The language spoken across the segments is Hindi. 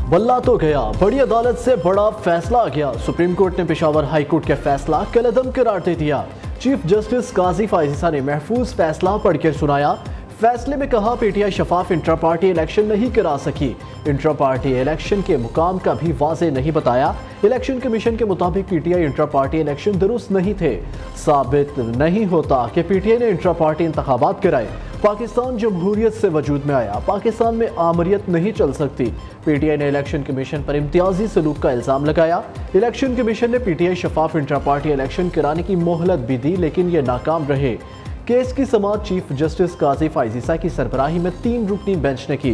बल्ला तो गया, बड़ी अदालत से बड़ा फैसला आ गया। सुप्रीम कोर्ट ने पेशावर हाई कोर्ट का फैसला कलअदम करार दे दिया। चीफ जस्टिस काजी फाइजीसा ने महफूज फैसला पढ़कर सुनाया। फैसले में कहा, पीटीआई शफाफ इंट्रा पार्टी इलेक्शन नहीं करा सकी। इंट्रा पार्टी इलेक्शन के मुकाम का भी वाज़े नहीं बताया। इलेक्शन कमीशन के मुताबिक पीटीआई इंट्रा पार्टी इलेक्शन दुरुस्त नहीं थे। साबित नहीं होता कि पीटीआई ने इंट्रा पार्टी इंतखाबात कराए। पाकिस्तान जमहूरियत से वजूद में आया, पाकिस्तान में आमरीत नहीं चल सकती। पीटीआई ने इलेक्शन कमीशन पर इम्तियाजी सलूक का इल्ज़ाम लगाया। इलेक्शन कमीशन ने पीटीआई शफाफ इंट्रा पार्टी इलेक्शन कराने की मोहलत भी दी, लेकिन ये नाकाम रहे। केस की समाअत चीफ जस्टिस काजी फाइजीसा की सरबराही में 3 रुकनी बेंच ने की।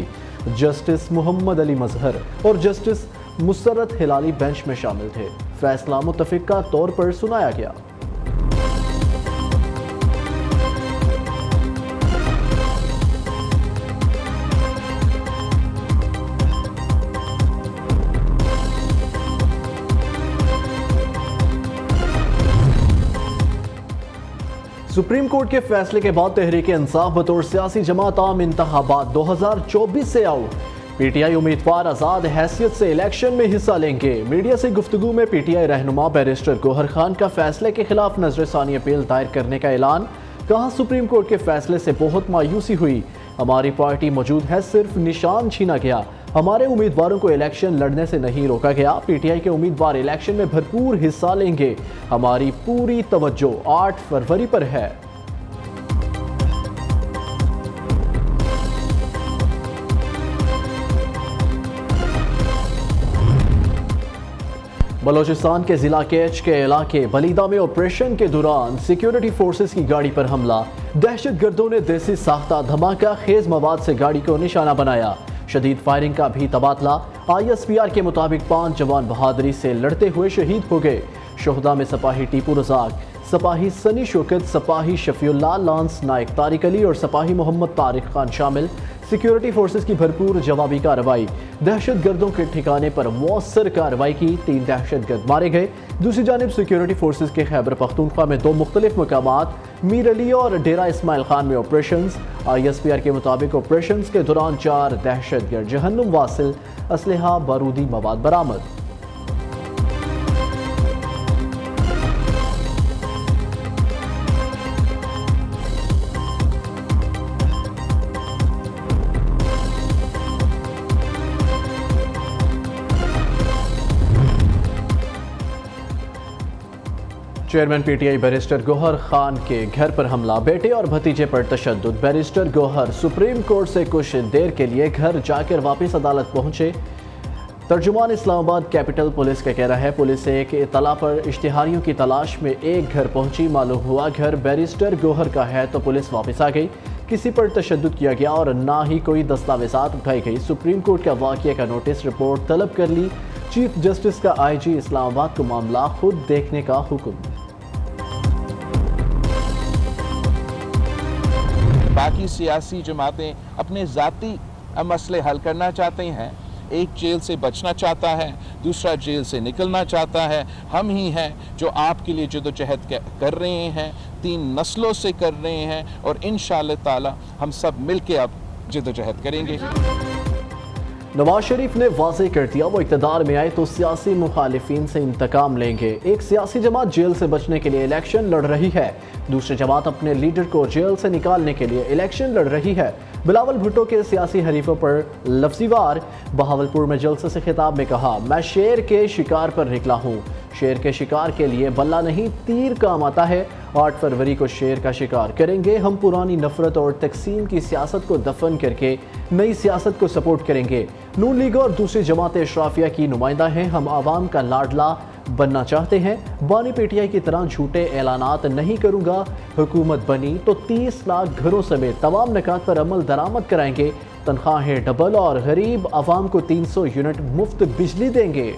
जस्टिस मोहम्मद अली मजहर और जस्टिस मुसर्रत हिलाली बेंच में शामिल थे। फैसला मुतफिका तौर पर सुनाया गया। सुप्रीम कोर्ट के फैसले के बाद तहरीक इंसाफ बतौर सियासी जमात आम इंतखाबात 2024 से आउट। पीटीआई उम्मीदवार आज़ाद हैसियत से इलेक्शन में हिस्सा लेंगे। मीडिया से गुफ्तगू में पीटीआई रहनुमा बैरिस्टर गौहर खान का फैसले के खिलाफ नजरसानी अपील दायर करने का ऐलान। कहा, सुप्रीम कोर्ट के फैसले से बहुत मायूसी हुई। हमारी पार्टी मौजूद है, सिर्फ निशान छीना गया। हमारे उम्मीदवारों को इलेक्शन लड़ने से नहीं रोका गया। पीटीआई के उम्मीदवार इलेक्शन में भरपूर हिस्सा लेंगे। हमारी पूरी तवज्जो 8 फरवरी पर है। बलोचिस्तान के जिला केच के इलाके बलीदा में ऑपरेशन के दौरान सिक्योरिटी फोर्सेस की गाड़ी पर हमला। दहशतगर्दों ने देसी साख्ता धमाका खेज मवाद से गाड़ी को निशाना बनाया। शदीद फायरिंग का भी तबादला। ISPR के मुताबिक 5 जवान बहादुरी से लड़ते हुए शहीद हो गए। शोहदा में सिपाही टीपू रजाक, सिपाही सनी शौकत, सिपाही शफीउल्लाह, लांस नायक तारिक अली और सिपाही मोहम्मद तारिक खान शामिल। सिक्योरिटी फोर्सेस की भरपूर जवाबी कार्रवाई। दहशतगर्दों के ठिकाने पर मौसर कार्रवाई की। 3 दहशतगर्द मारे गए। दूसरी जानिब सिक्योरिटी फोर्सेस के खैबर पख्तूनख्वा में 2 मुख्तलिफ मकामात मीर अली और डेरा इस्माइल खान में ऑपरेशंस। ISPR के मुताबिक ऑपरेशंस के दौरान 4 दहशतगर्द जहन्नुम वासिल असलहा बारूदी मवाद बरामद। Chairman PTI barrister Gohar Khan के घर पर हमला। बेटे और भतीजे पर तशद्दुद। बैरिस्टर गौहर सुप्रीम कोर्ट से कुछ देर के लिए घर जाकर वापस अदालत पहुंचे। तर्जुमान इस्लामाबाद कैपिटल पुलिस का कहना है, पुलिस एक इतला पर इश्तिहारियों की तलाश में एक घर पहुंची। मालूम हुआ घर बैरिस्टर गौहर का है तो पुलिस वापस आ गई। किसी पर तशद्दुद किया गया और ना ही कोई दस्तावेजात उठाई गई। सुप्रीम कोर्ट का वाक़या का नोटिस रिपोर्ट तलब कर ली। चीफ जस्टिस का IG इस्लामाबाद को मामला खुद देखने का हुक्म। बाकी सियासी जमातें अपने ज़ाती मसले हल करना चाहते हैं। एक जेल से बचना चाहता है, दूसरा जेल से निकलना चाहता है। हम ही हैं जो आपके लिए जदोजहद कर रहे हैं, 3 नस्लों से कर रहे हैं और इंशाअल्लाह ताला हम सब मिल के अब जदोजहद करेंगे। नवाज शरीफ ने वाज़ेह कर दिया, वो इक़्तिदार में आए तो सियासी मुखालिफिन से इंतकाम लेंगे। एक सियासी जमात जेल से बचने के लिए इलेक्शन लड़ रही है, दूसरी जमात अपने लीडर को जेल से निकालने के लिए इलेक्शन लड़ रही है। बिलावल भुट्टो के सियासी हरीफों पर लफ्ज़ीवार। बहावलपुर में जलसे से खिताब में कहा, मैं शेर के शिकार पर निकला हूँ। शेर के शिकार के लिए बल्ला नहीं तीर काम आता है। 8 फरवरी को शेर का शिकार करेंगे। हम पुरानी नफरत और तकसीम की सियासत को दफन करके नई सियासत को सपोर्ट करेंगे। नून लीग और दूसरी जमातें अशराफिया की नुमाइंदा हैं। हम आवाम का लाडला बनना चाहते हैं। बानी पीटीआई की तरह झूठे ऐलानात नहीं करूंगा। हुकूमत बनी तो 30 लाख घरों समेत तमाम निकात पर अमल दरामद कराएंगे। तनख्वाहें डबल और गरीब आवाम को 300 यूनिट मुफ्त बिजली देंगे।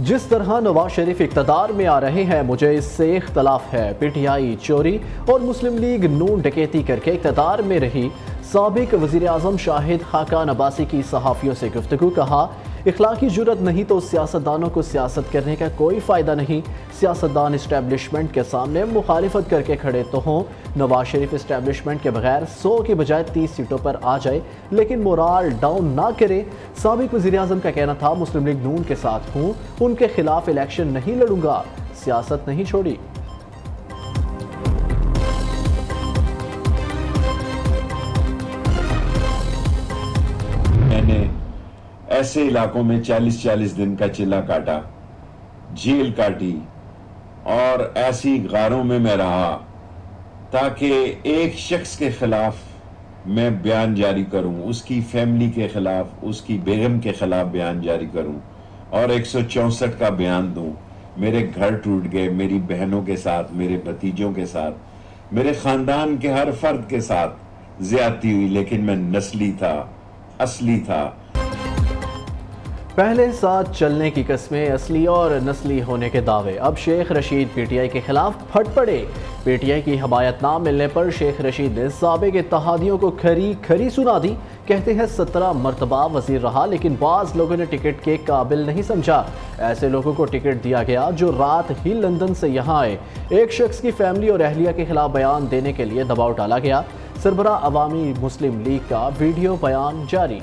जिस तरह नवाज शरीफ इक़्तिदार में आ रहे हैं, मुझे इससे इख्तलाफ है। पीटीआई चोरी और मुस्लिम लीग नून डकैती करके इक़्तिदार में रही। साबिक वज़ीर आज़म शाहिद खाकान अब्बासी की सहाफ़ियों से गुफ्तगू। कहा, इखलाकी जुर्रत नहीं तो सियासतदानों को सियासत करने का कोई फ़ायदा नहीं। सियासतदान इस्टेब्लिशमेंट के सामने मुखालिफत करके खड़े तो हों। नवाज शरीफ इस्टेब्लिशमेंट के बगैर 100 की बजाय 30 सीटों पर आ जाए, लेकिन मोराल डाउन ना करे। साबिक वज़ीर-ए-आज़म का कहना था, मुस्लिम लीग नून के साथ हूँ, उनके खिलाफ इलेक्शन नहीं लड़ूंगा, सियासत नहीं छोड़ी। मैंने ऐसे इलाकों में 40-40 दिन का चिल्ला काटा, जेल काटी और ऐसी गारों में मैं रहा ताकि एक शख्स के खिलाफ मैं बयान जारी करूं, उसकी फैमिली के खिलाफ, उसकी बेगम के खिलाफ बयान जारी करूं और 164 का बयान दूं। मेरे घर टूट गए, मेरी बहनों के साथ, मेरे भतीजों के साथ, मेरे खानदान के हर फर्द के साथ ज्यादती हुई, लेकिन मैं नस्ली था, असली था। पहले साथ चलने की कस्में, असली और नस्ली होने के दावे। अब शेख रशीद पीटीआई के खिलाफ फट पड़े। पीटीआई की हमायत ना मिलने पर शेख रशीद ने साबिक इत्तेहादियों को खरी खरी सुना दी। कहते हैं 17 मरतबा वजीर रहा, लेकिन बाज़ लोगों ने टिकट के काबिल नहीं समझा। ऐसे लोगों को टिकट दिया गया जो रात ही लंदन से यहाँ आए। एक शख्स की फैमिली और अहलिया के खिलाफ बयान देने के लिए दबाव डाला गया। सरबरा अवामी मुस्लिम लीग का वीडियो बयान जारी।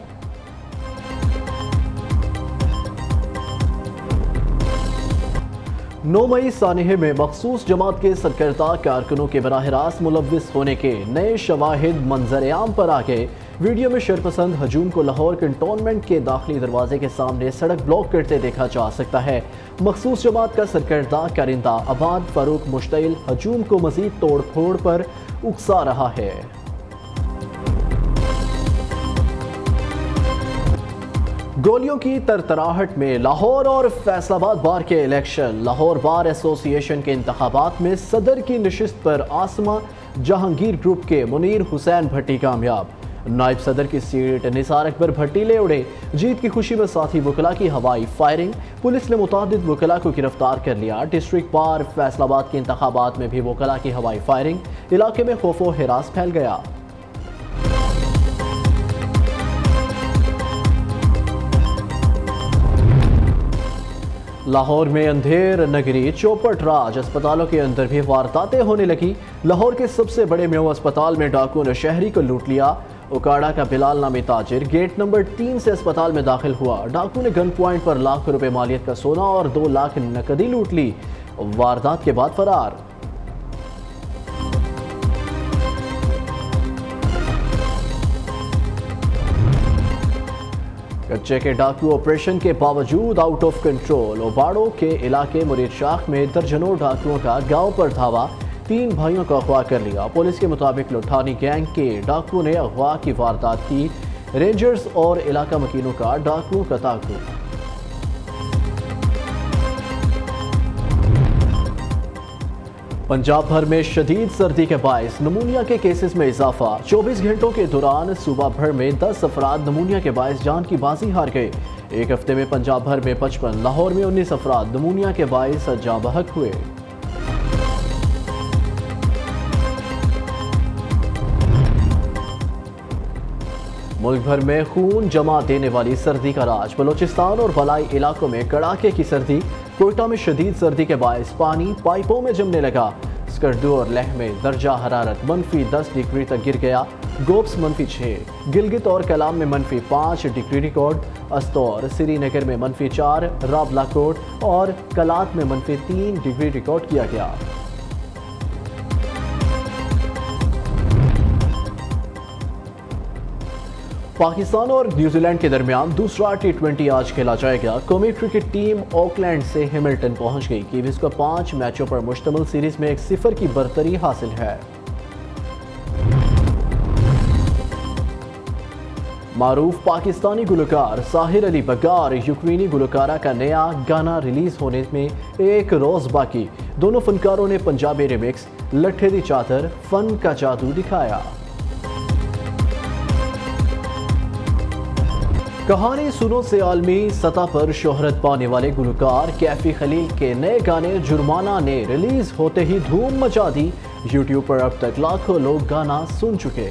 9 मई सानहे में मखसूस जमात के सरकर्ता कारकुनों के बराह रास्त मुलव्विस होने के नए शवाहिद मंजर आम पर आ गए। वीडियो में शरपसंद हजूम को लाहौर कंटोनमेंट के दाखिली दरवाजे के सामने सड़क ब्लॉक करते देखा जा सकता है। मखसूस जमात का सरकर्ता कारिंदा आबाद फारूक मुश्तइल हजूम को मजीद तोड़ फोड़ पर उकसा रहा है। गोलियों की तरतराहट में लाहौर और फैसलाबाद बार के इलेक्शन। लाहौर बार एसोसिएशन के इंतखाबात में सदर की नशिस्त पर आसमा जहांगीर ग्रुप के मुनीर हुसैन भट्टी कामयाब। नायब सदर की सीट निसार अकबर भट्टी ले उड़े। जीत की खुशी में साथी वकला की हवाई फायरिंग। पुलिस ने मुतादिद वकला को गिरफ्तार कर लिया। डिस्ट्रिक्ट बार फैसलाबाद के इंतखाबात में भी वकला की हवाई फायरिंग। इलाके में खौफो हिरास फैल गया। लाहौर में अंधेर नगरी चौपट राज अस्पतालों के अंदर भी वारदातें होने लगी। लाहौर के सबसे बड़े मेयो अस्पताल में डाकुओं ने शहरी को लूट लिया। उकाड़ा का बिलाल नामी ताजिर गेट नंबर 3 से अस्पताल में दाखिल हुआ। डाकू ने गन पॉइंट पर लाख रुपए मालियत का सोना और 2 लाख नकदी लूट ली। वारदात के बाद फरार। कच्चे के डाकू ऑपरेशन के बावजूद आउट ऑफ कंट्रोल। ओबाड़ो के इलाके मुरीद शाख में दर्जनों डाकुओं का गांव पर धावा। 3 भाइयों को अगवा कर लिया। पुलिस के मुताबिक लुठानी गैंग के डाकुओं ने अगवा की वारदात की। रेंजर्स और इलाका मकीनों का डाकुओं का ताकुब। पंजाब भर में शदीद सर्दी के बायस नमूनिया के केसेस में इजाफा। 24 घंटों के दौरान सूबा भर में 10 अफराद नमूनिया के बायस जान की बाजी हार गए। एक हफ्ते में पंजाब भर में 55, लाहौर में 19 अफराद नमूनिया के बायस जाँ बहक हुए। मुल्क भर में खून जमा देने वाली सर्दी का राज। बलोचिस्तान और बलाई इलाकों में कड़ाके की सर्दी। कोयटा में शदीद सर्दी के बायस पानी पाइपों में जमने लगा। स्कर्दू और लेह में दर्जा हरारत -10 डिग्री तक गिर गया। गोप्स -6, गिलगित और कलाम में -5 डिग्री रिकॉर्ड। अस्तौर श्रीनगर में -4, रावलाकोट और कलात में -3 डिग्री रिकॉर्ड किया गया। पाकिस्तान और न्यूजीलैंड के दरमियान दूसरा T20 आज खेला जाएगा। कौमी क्रिकेट टीम ऑकलैंड से हैमिल्टन पहुंच गई। कीवीज को 5 मैचों पर मुश्तमिल सीरीज में 1-0 की बरतरी हासिल है। मारूफ पाकिस्तानी गुलकार साहिर अली बगार यूक्रेनी गुलकारा का नया गाना रिलीज होने में 1 रोज बाकी। दोनों फनकारों ने पंजाबी रिमिक्स लट्ठे दी चादर फन का जादू दिखाया। कहानी सुनो से आलमी सतह पर शोहरत पाने वाले गुलकार कैफी खलील के नए गाने जुर्माना ने रिलीज होते ही धूम मचा दी। यूट्यूब पर अब तक लाखों लोग गाना सुन चुके।